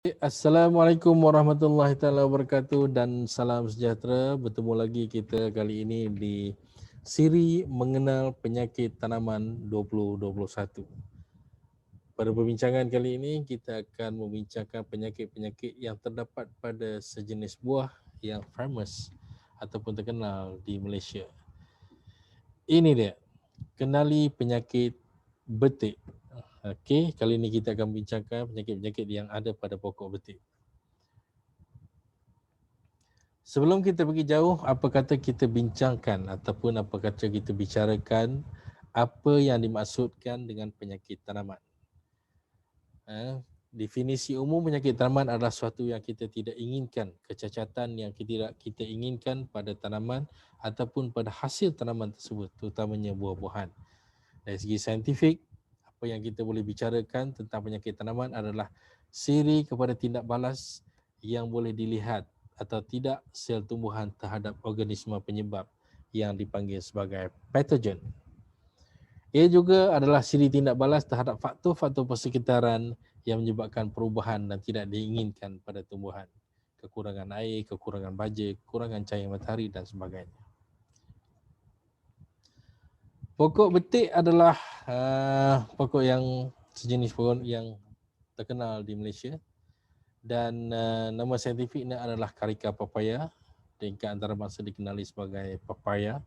Assalamualaikum warahmatullahi taala wabarakatuh dan salam sejahtera. Bertemu lagi kita kali ini di siri mengenal penyakit tanaman 2021. Pada perbincangan kali ini kita akan membincangkan penyakit-penyakit yang terdapat pada sejenis buah yang famous ataupun terkenal di Malaysia. Ini dia, kenali penyakit betik. Okey, kali ini kita akan bincangkan penyakit-penyakit yang ada pada pokok betik. Sebelum kita pergi jauh, apa kata kita bincangkan ataupun apa kata kita bicarakan apa yang dimaksudkan dengan penyakit tanaman. Definisi umum penyakit tanaman adalah sesuatu yang kita tidak inginkan, kecacatan yang kita inginkan pada tanaman ataupun pada hasil tanaman tersebut, terutamanya buah-buahan. Dari segi saintifik, apa yang kita boleh bicarakan tentang penyakit tanaman adalah siri kepada tindak balas yang boleh dilihat atau tidak sel tumbuhan terhadap organisma penyebab yang dipanggil sebagai patogen. Ia juga adalah siri tindak balas terhadap faktor-faktor persekitaran yang menyebabkan perubahan dan tidak diinginkan pada tumbuhan. Kekurangan air, kekurangan baja, kekurangan cahaya matahari dan sebagainya. Pokok betik adalah pokok yang sejenis pokok yang terkenal di Malaysia dan nama saintifiknya adalah Carica papaya. Tingkat antarabangsa dikenali sebagai papaya.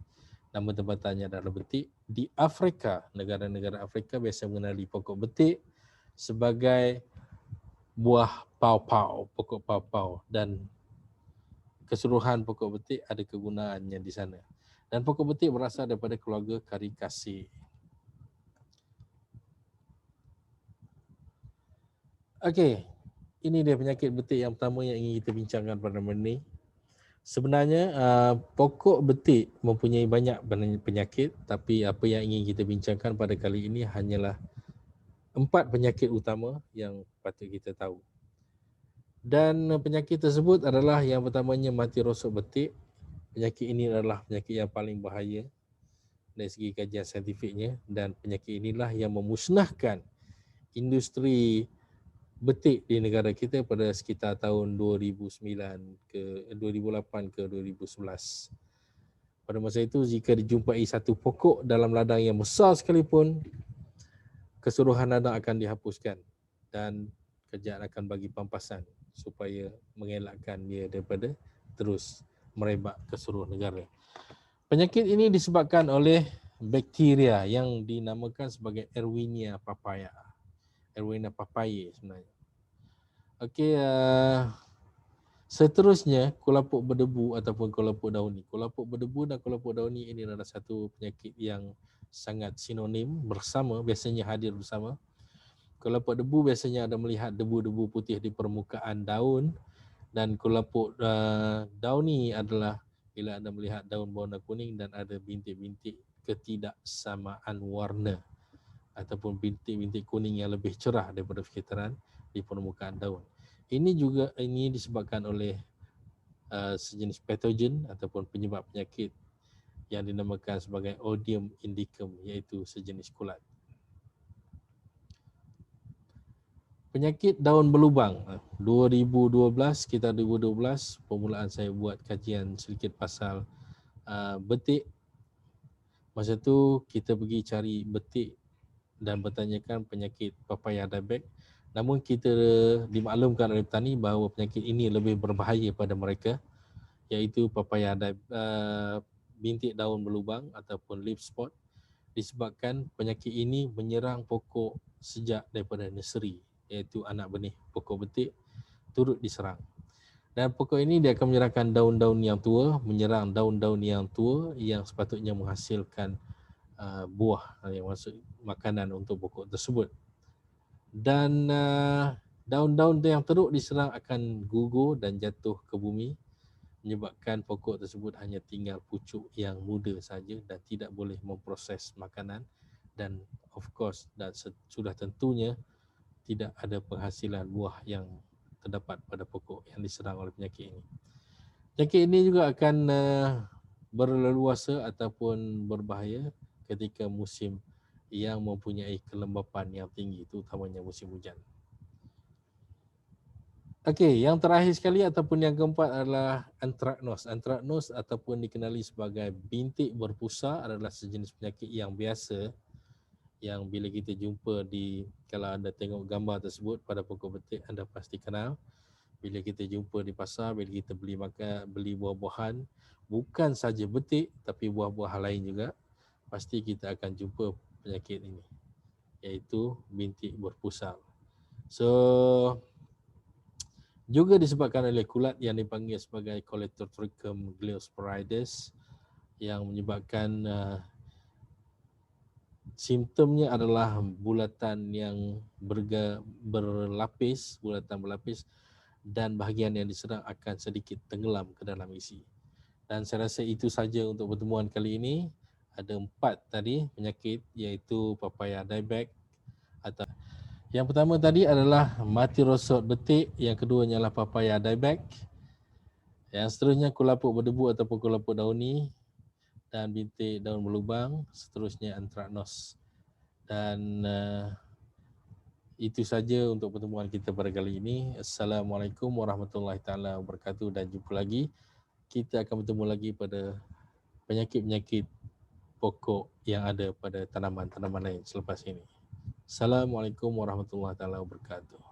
Nama tempatannya adalah betik. Di Afrika, negara-negara Afrika biasa mengenali pokok betik sebagai buah pawpaw, pokok pawpaw, dan keseluruhan pokok betik ada kegunaannya di sana. Dan pokok betik berasal daripada keluarga Caricaceae. Okey, ini dia penyakit betik yang pertama yang ingin kita bincangkan pada malam ini. Sebenarnya pokok betik mempunyai banyak penyakit, tapi apa yang ingin kita bincangkan pada kali ini hanyalah 4 penyakit utama yang patut kita tahu. Dan penyakit tersebut adalah yang pertamanya mati rosok betik. Penyakit ini adalah penyakit yang paling bahaya dari segi kajian saintifiknya, dan penyakit inilah yang memusnahkan industri betik di negara kita pada sekitar tahun 2009 ke 2008 ke 2011. Pada masa itu jika dijumpai satu pokok dalam ladang yang besar sekalipun, keseluruhan ladang akan dihapuskan dan kerajaan akan bagi pampasan supaya mengelakkan dia daripada terus merebak ke seluruh negara. Penyakit ini disebabkan oleh bakteria yang dinamakan sebagai Erwinia papaya. Erwinia papayi sebenarnya. Okey, seterusnya kulapuk berdebu ataupun kulapuk dauni. Kulapuk berdebu dan kulapuk dauni ini adalah satu penyakit yang sangat sinonim bersama, biasanya hadir bersama. Kulapuk debu biasanya ada melihat debu-debu putih di permukaan daun, dan kulapuk dauni adalah bila anda melihat daun berwarna kuning dan ada bintik-bintik ketidaksamaan warna ataupun bintik-bintik kuning yang lebih cerah daripada sekitaran di permukaan daun. Ini disebabkan oleh sejenis patogen ataupun penyebab penyakit yang dinamakan sebagai Odium indicum, iaitu sejenis kulat. Penyakit daun berlubang. 2012, sekitar 2012, permulaan saya buat kajian sedikit pasal betik. Masa tu kita pergi cari betik dan bertanyakan penyakit papaya diabetes. Namun kita dimaklumkan oleh petani bahawa penyakit ini lebih berbahaya pada mereka, iaitu papaya bintik daun berlubang ataupun leaf spot, disebabkan penyakit ini menyerang pokok sejak daripada nursery, iaitu anak benih pokok betik turut diserang. Dan pokok ini dia akan menyerangkan daun-daun yang tua, menyerang daun-daun yang tua yang sepatutnya menghasilkan buah, yang maksud makanan untuk pokok tersebut. Dan daun-daun yang teruk diserang akan gugur dan jatuh ke bumi, menyebabkan pokok tersebut hanya tinggal pucuk yang muda saja dan tidak boleh memproses makanan, dan of course dan sudah tentunya tidak ada penghasilan buah yang terdapat pada pokok yang diserang oleh penyakit ini. Penyakit ini juga akan berleluasa ataupun berbahaya ketika musim yang mempunyai kelembapan yang tinggi, terutamanya musim hujan. Okey, yang terakhir sekali ataupun yang keempat adalah antraknos. Antraknos ataupun dikenali sebagai bintik berpusa adalah sejenis penyakit yang biasa yang bila kita jumpa kalau anda tengok gambar tersebut pada pokok betik, anda pasti kenal. Bila kita jumpa di pasar, bila kita beli buah-buahan, bukan saja betik tapi buah-buahan lain juga, pasti kita akan jumpa penyakit ini, iaitu bintik berpusang. So, juga disebabkan oleh kulat yang dipanggil sebagai Coledotrichum gliosporides yang menyebabkan simptomnya adalah bulatan yang bulatan berlapis dan bahagian yang diserang akan sedikit tenggelam ke dalam isi. Dan saya rasa itu saja untuk pertemuan kali ini. Ada 4 tadi penyakit iaitu papaya dieback atau yang pertama tadi adalah mati rosot betik, yang keduanya adalah papaya dieback. Yang seterusnya kulaput berdebu ataupun kulaput dauni dan bintik daun berlubang, seterusnya antraknos. Dan itu saja untuk pertemuan kita pada kali ini. Assalamualaikum warahmatullahi taala wabarakatuh dan jumpa lagi. Kita akan bertemu lagi pada penyakit-penyakit pokok yang ada pada tanaman-tanaman lain selepas ini. Assalamualaikum warahmatullahi taala wabarakatuh.